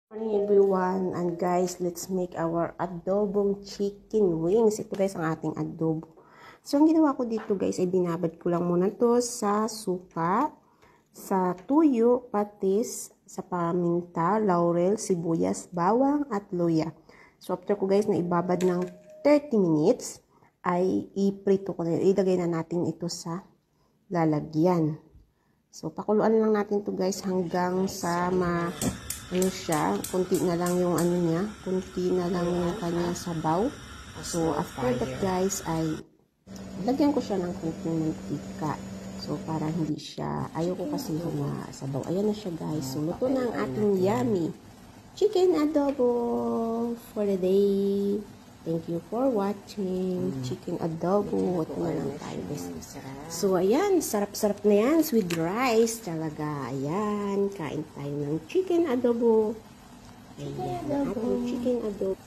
Morning everyone, and guys, let's make our adobong chicken wings. Ito guys ang ating adobo. So ang ginawa ko dito guys ay binabad ko lang muna to sa suka, sa tuyo, patis, sa paminta, laurel, sibuyas, bawang at luya. So after ko guys na ibabad ng 30 minutes ay iprito ko na, ilagay na natin ito sa lalagyan. So pakuluan lang natin to guys hanggang sa ano siya, kunti na lang yung ano niya, kunti na lang yung kanyang sabaw. So after that guys ay lagyan ko siya ng kunting mantika. So para hindi siya, ayoko kasi yung sabaw. Ayan na siya guys. So luto na ang ating yummy chicken adobo for the day. Thank you for watching. Chicken adobo. Ito na lang tayo guys. So, ayan. Sarap-sarap na yan. With rice. Talaga. Ayan. Kain tayo ng chicken adobo. Ayan. Ating chicken adobo.